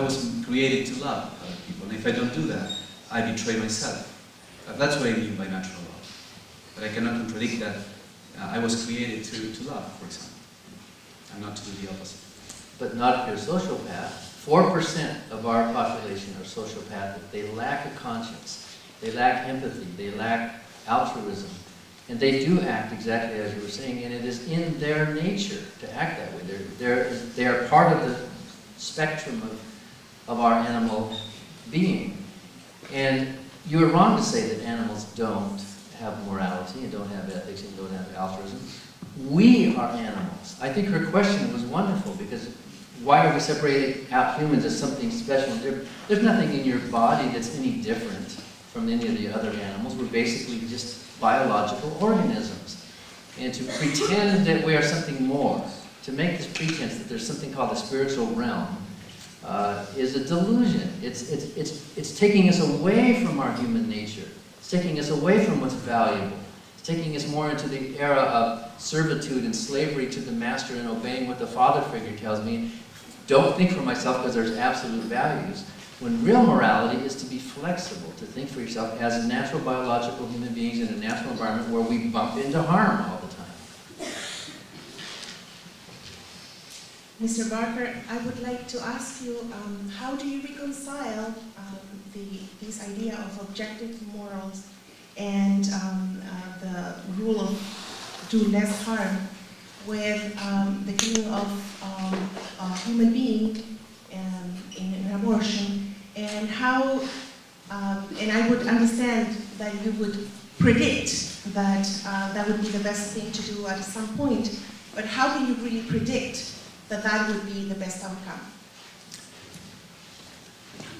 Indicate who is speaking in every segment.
Speaker 1: was created to love other people, and if I don't do that, I betray myself. That's what I mean by natural love. But I cannot contradict that I was created to love, for example, and not to do the opposite.
Speaker 2: But not if you're a sociopath. 4% of our population are sociopathic. They lack a conscience. They lack empathy. They lack altruism. And they do act exactly as you were saying, and it is in their nature to act that way. They are part of the spectrum of our animal being. And you are wrong to say that animals don't have morality and don't have ethics and don't have altruism. We are animals. I think her question was wonderful, because why are we separating out humans as something special? There's nothing in your body that's any different from any of the other animals. We're basically just biological organisms. And to pretend that we are something more, to make this pretense that there's something called the spiritual realm, is a delusion. It's taking us away from our human nature. It's taking us away from what's valuable. It's taking us more into the era of servitude and slavery to the master and obeying what the father figure tells me. Don't think for myself because there's absolute values. When real morality is to be flexible, to think for yourself as natural biological human beings in a natural environment where we bump into harm all the time.
Speaker 3: Mr. Barker, I would like to ask you, how do you reconcile this idea of objective morals and the rule of do less harm with the killing of a human being in an abortion, and how, and I would understand that you would predict that that would be the best thing to do at some point, but how can you really predict that that would be the best outcome?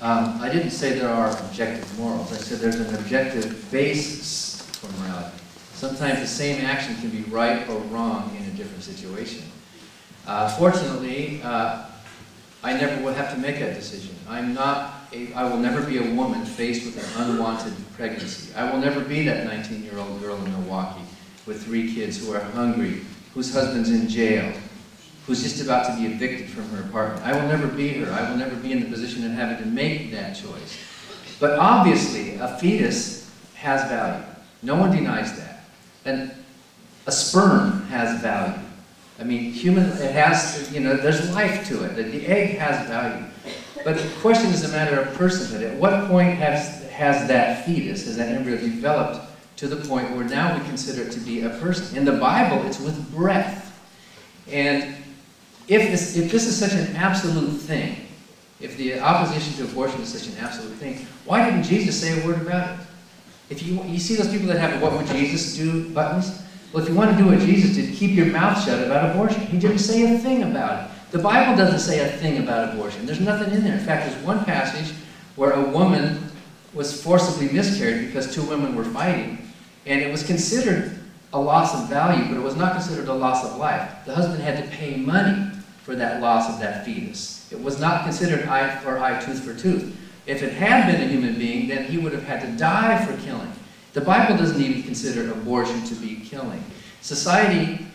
Speaker 2: I didn't say there are objective morals. I said there's an objective basis for morality. Sometimes the same action can be right or wrong in a different situation. Fortunately, I never will have to make that decision. I will never be a woman faced with an unwanted pregnancy. I will never be that 19-year-old girl in Milwaukee with 3 kids who are hungry, whose husband's in jail, who's just about to be evicted from her apartment. I will never be her. I will never be in the position of having to make that choice. But obviously, a fetus has value. No one denies that. And a sperm has value. I mean, it has, there's life to it. The egg has value. But the question is a matter of personhood. At what point has that fetus, has that embryo developed to the point where now we consider it to be a person? In the Bible, it's with breath. And if this is such an absolute thing, if the opposition to abortion is such an absolute thing, why didn't Jesus say a word about it? If you see those people that have "What would Jesus do" buttons? Well, if you want to do what Jesus did, keep your mouth shut about abortion. He didn't say a thing about it. The Bible doesn't say a thing about abortion. There's nothing in there. In fact, there's one passage where a woman was forcibly miscarried because 2 women were fighting, and it was considered a loss of value, but it was not considered a loss of life. The husband had to pay money for that loss of that fetus. It was not considered eye for eye, tooth for tooth. If it had been a human being, then he would have had to die for killing. The Bible doesn't even consider abortion to be killing. Society,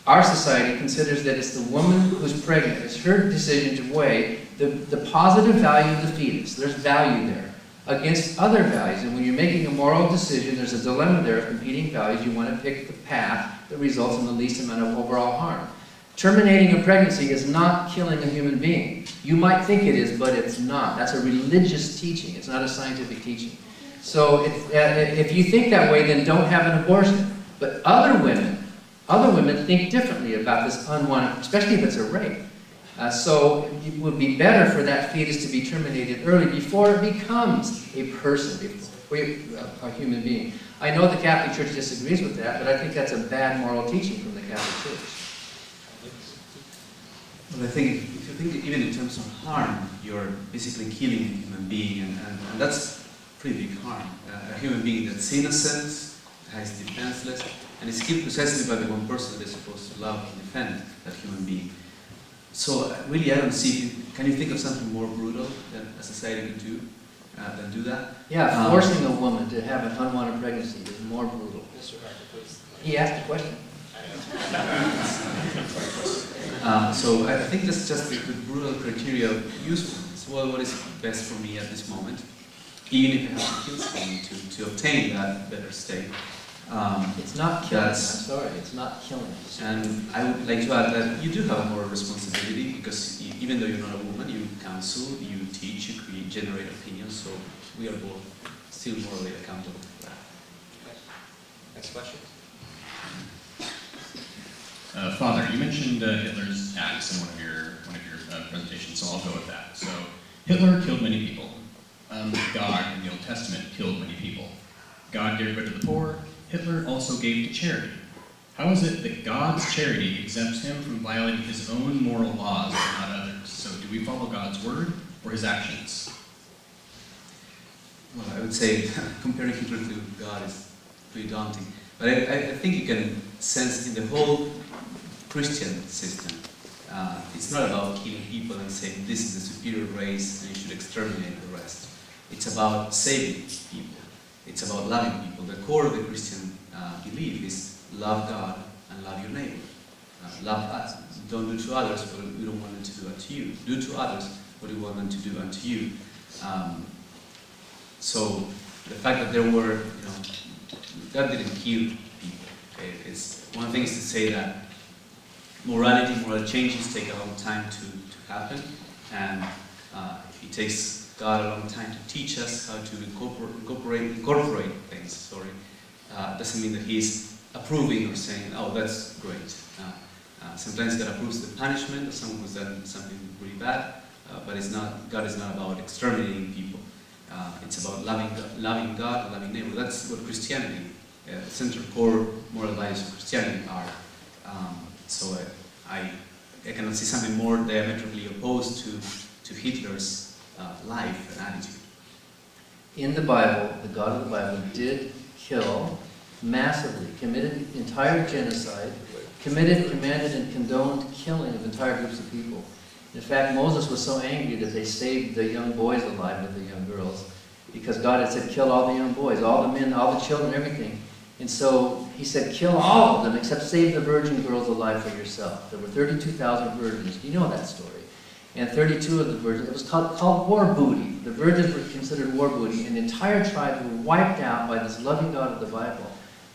Speaker 2: our society considers that it's the woman who's pregnant. It's her decision to weigh the positive value of the fetus. There's value there against other values. And when you're making a moral decision, there's a dilemma there of competing values. You want to pick the path that results in the least amount of overall harm. Terminating a pregnancy is not killing a human being. You might think it is, but it's not. That's a religious teaching. It's not a scientific teaching. So if you think that way, then don't have an abortion. But other women think differently about this unwanted, especially if it's a rape. So it would be better for that fetus to be terminated early before it becomes a person, before a human being. I know the Catholic Church disagrees with that, but I think that's a bad moral teaching from the Catholic Church.
Speaker 1: Well, I think if you think even in terms of harm, you're basically killing a human being, and that's pretty big harm. A human being that's innocent, is defenseless, and is killed precisely by the one person that is supposed to love and defend that human being. So really, I don't see. Can you think of something more brutal that a society could do than do that?
Speaker 2: Yeah, forcing a woman to have an unwanted pregnancy is more brutal.
Speaker 4: Mr. Barker, please.
Speaker 2: He asked a question.
Speaker 1: So I think that's just the brutal criteria of usefulness. Well, what is best for me at this moment, even if I have to kill someone to obtain that better state.
Speaker 2: It's not killing, I'm sorry, it's not killing.
Speaker 1: And I would like to add that you do have a moral responsibility, because even though you're not a woman, you counsel, you teach, you create, generate opinions, so we are both still morally accountable for that.
Speaker 4: Okay. Next question.
Speaker 5: Father, you mentioned Hitler's acts in one of your presentations, so I'll go with that. So Hitler killed many people. God in the Old Testament killed many people. God gave bread to the poor. Hitler also gave to charity. How is it that God's charity exempts him from violating his own moral laws but not others? So do we follow God's word or his actions?
Speaker 1: Well, I would say comparing Hitler to God is pretty daunting. But I think you can sense in the whole Christian system, it's not about killing people and saying this is the superior race and you should exterminate the rest. It's about saving people. It's about loving people. The core of the Christian belief is love God and love your neighbor. Love us. Don't do to others what we don't want them to do unto you. Do to others what we want them to do unto you. So the fact that there were, God didn't kill people. Okay? It's one thing is to say that moral changes take a long time to happen, and it takes God a long time to teach us how to incorporate things. Sorry, doesn't mean that He's approving or saying, "Oh, that's great." Sometimes God approves the punishment of someone who's done something really bad, but it's not. God is not about exterminating people. It's about loving God and loving neighbor. That's what Christianity, central core moral values of Christianity are. So I cannot see something more diametrically opposed to Hitler's life and attitude.
Speaker 2: In the Bible, the God of the Bible did kill massively, committed entire genocide, committed, commanded, and condoned killing of entire groups of people. In fact, Moses was so angry that they saved the young boys alive with the young girls, because God had said, kill all the young boys, all the men, all the children, everything. And so he said, kill all of them except save the virgin girls alive for yourself. There were 32,000 virgins. You know that story. And 32 of the virgins, it was called war booty. The virgins were considered war booty, and the entire tribe were wiped out by this loving God of the Bible.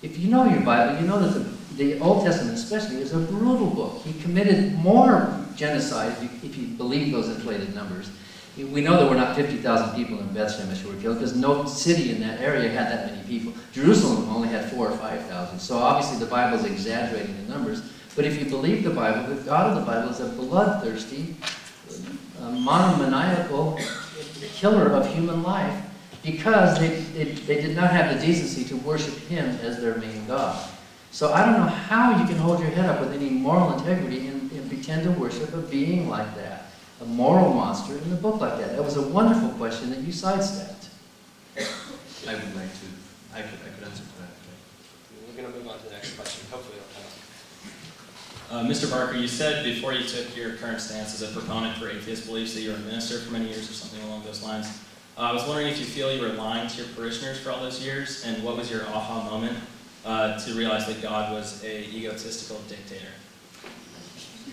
Speaker 2: If you know your Bible, you know that the Old Testament especially is a brutal book. He committed more genocide, if you believe those inflated numbers. We know there were not 50,000 people in Beth Shemesh who were killed, because no city in that area had that many people. Jerusalem only had 4,000 or 5,000. So obviously the Bible is exaggerating the numbers. But if you believe the Bible, the God of the Bible is a bloodthirsty, monomaniacal killer of human life, because they did not have the decency to worship Him as their main God. So I don't know how you can hold your head up with any moral integrity and pretend to worship a being like that, a moral monster in a book like that. That was a wonderful question that you sidestepped.
Speaker 1: I would like to, I could answer to that.
Speaker 4: We're going to move on to the next question. Hopefully it'll
Speaker 6: Mr. Barker, you said before you took your current stance as a proponent for atheist beliefs that you were a minister for many years or something along those lines. I was wondering if you feel you were lying to your parishioners for all those years, and what was your aha moment to realize that God was an egotistical dictator?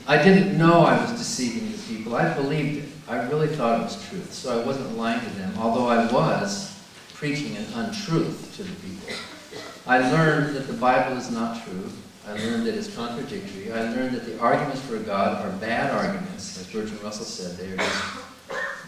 Speaker 2: I didn't know I was deceiving the people. I believed it. I really thought it was truth, so I wasn't lying to them, although I was preaching an untruth to the people. I learned that the Bible is not true. I learned that it's contradictory. I learned that the arguments for God are bad arguments. As Bertrand Russell said, they are just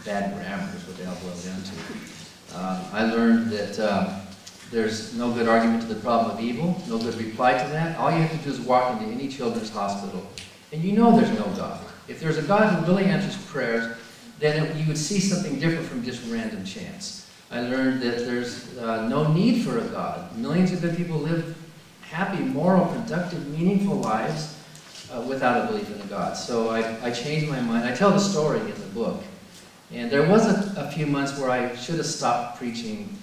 Speaker 2: bad grammar is what they all boil down to. I learned that there's no good argument to the problem of evil, no good reply to that. All you have to do is walk into any children's hospital, and you know there's no God. If there's a God who really answers prayers, then you would see something different from just random chance. I learned that there's no need for a God. Millions of good people live happy, moral, productive, meaningful lives without a belief in a God. So I changed my mind. I tell the story in the book. And there was a few months where I should have stopped preaching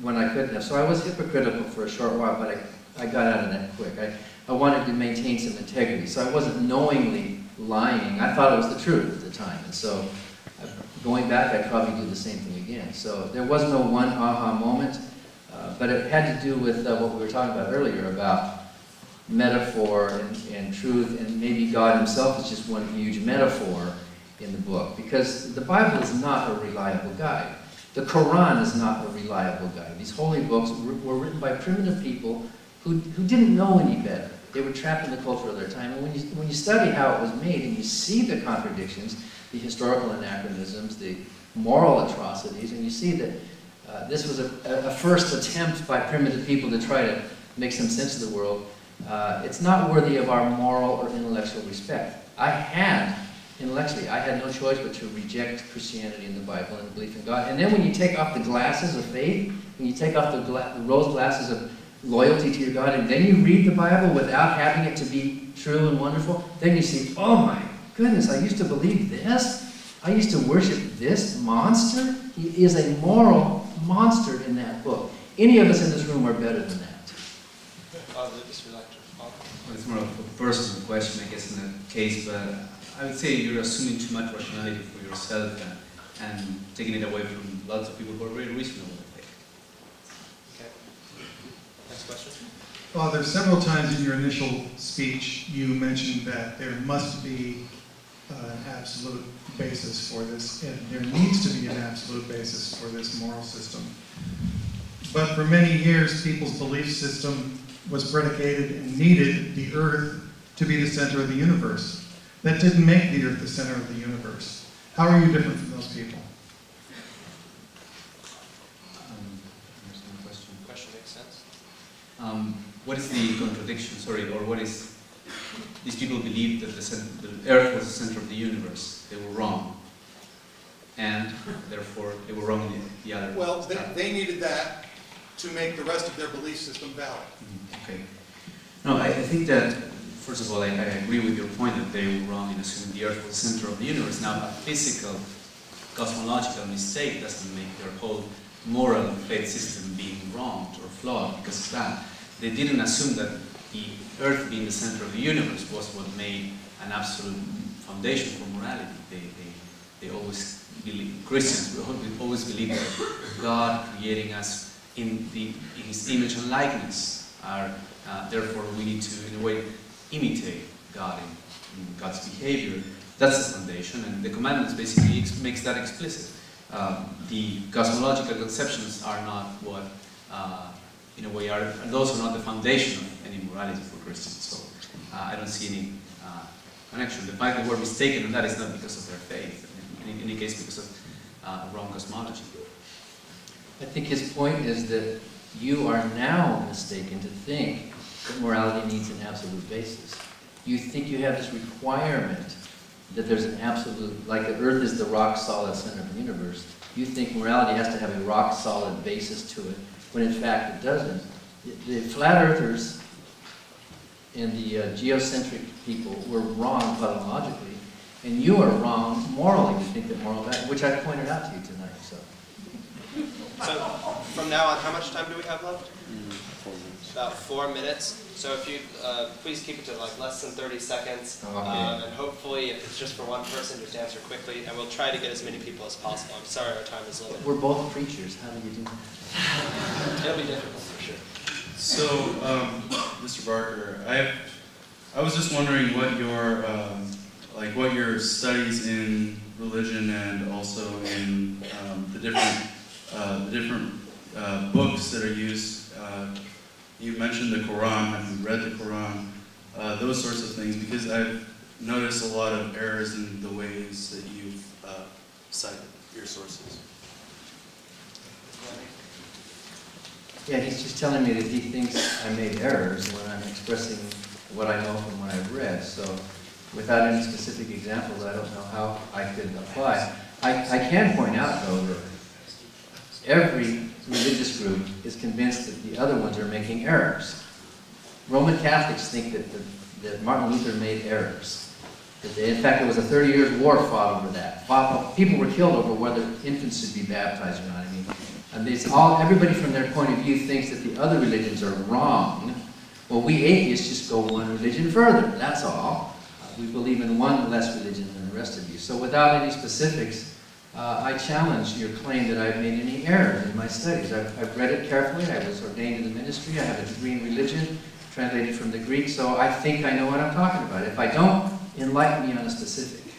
Speaker 2: when I couldn't have. So I was hypocritical for a short while, but I got out of that quick. I wanted to maintain some integrity, so I wasn't knowingly lying. I thought it was the truth at the time. And so going back, I'd probably do the same thing again. So there was no one aha moment. But it had to do with what we were talking about earlier, about metaphor and truth, and maybe God himself is just one huge metaphor in the book, because the Bible is not a reliable guide. The Quran is not a reliable guide. These holy books were written by primitive people who didn't know any better. They were trapped in the culture of their time. And when you study how it was made and you see the contradictions, the historical anachronisms, the moral atrocities, and you see that this was a first attempt by primitive people to try to make some sense of the world, it's not worthy of our moral or intellectual respect. Intellectually, I had no choice but to reject Christianity and the Bible and belief in God. And then when you take off the glasses of faith, when you take off the rose glasses of loyalty to your God, and then you read the Bible without having it to be true and wonderful, then you see, oh my goodness, I used to believe this? I used to worship this monster? He is a moral monster in that book. Any of us in this room are better than that.
Speaker 4: Lucas, would you like to respond?
Speaker 1: Well, it's more of a personal question, I guess, in that case, but I would say you're assuming too much rationality for yourself and taking it away from lots of people who are very reasonable, I think.
Speaker 4: Okay. Next question.
Speaker 7: Father, several times in your initial speech, you mentioned that there must be an absolute basis for this, and there needs to be an absolute basis for this moral system. But for many years, people's belief system was predicated and needed the earth to be the center of the universe. That didn't make the earth the center of the universe. How are you different from those people?
Speaker 1: Understand the question.
Speaker 4: Question makes sense.
Speaker 1: What is the contradiction, sorry, or what is, these people believed that the earth was the center of the universe. They were wrong. And therefore, they were wrong in the other.
Speaker 8: Well, they needed that to make the rest of their belief system valid.
Speaker 1: Okay. No, I think that, first of all, I agree with your point that they were wrong in assuming the earth was the center of the universe. Now, a physical, cosmological mistake doesn't make their whole moral and faith system being wrong or flawed because of that. They didn't assume that the earth being the center of the universe was what made an absolute foundation for morality. They always believe, Christians, we always believe that God creating us in His image and likeness are, therefore we need to, in a way, imitate God in God's behavior. That's the foundation, and the commandments basically makes that explicit. The cosmological conceptions are not what, in a way, those are not the foundation of any morality for Christians. So I don't see any connection. The fact that we're mistaken on that is not because of their faith. In any case, because of wrong cosmology.
Speaker 2: I think his point is that you are now mistaken to think that morality needs an absolute basis. You think you have this requirement that there's an absolute, like the earth is the rock-solid center of the universe. You think morality has to have a rock-solid basis to it, when in fact it doesn't. The flat earthers and the geocentric people were wrong cosmologically, and you are wrong morally to think that moral value, which I pointed out to you tonight.
Speaker 4: So from now on, how much time do we have left? 4 minutes. About 4 minutes. So if you please keep it to like less than 30 seconds,
Speaker 2: okay.
Speaker 4: And hopefully, if it's just for one person, just answer quickly, and we'll try to get as many people as possible. I'm sorry, our time is limited.
Speaker 2: We're both preachers. How do you do that?
Speaker 4: It'll be difficult for sure.
Speaker 9: So, Mr. Barker, I was just wondering what your studies in religion and also in the different books that are used. You mentioned the Quran. Have you read the Quran? Those sorts of things, because I've noticed a lot of errors in the ways that you've cited your sources.
Speaker 2: Yeah, he's just telling me that he thinks I made errors when I'm expressing what I know from what I've read. So without any specific examples, I don't know how I could apply. I can point out, though, that every religious group is convinced that the other ones are making errors. Roman Catholics think that Martin Luther made errors. In fact, there was a 30-year war fought over that. People were killed over whether infants should be baptized or not. I mean, and everybody from their point of view thinks that the other religions are wrong. Well, we atheists just go one religion further, that's all. We believe in one less religion than the rest of you. So without any specifics, I challenge your claim that I've made any errors in my studies. I've read it carefully. I was ordained in the ministry. I have a degree in religion. translated from the Greek, so I think I know what I'm talking about. If I don't, enlighten me on a specific.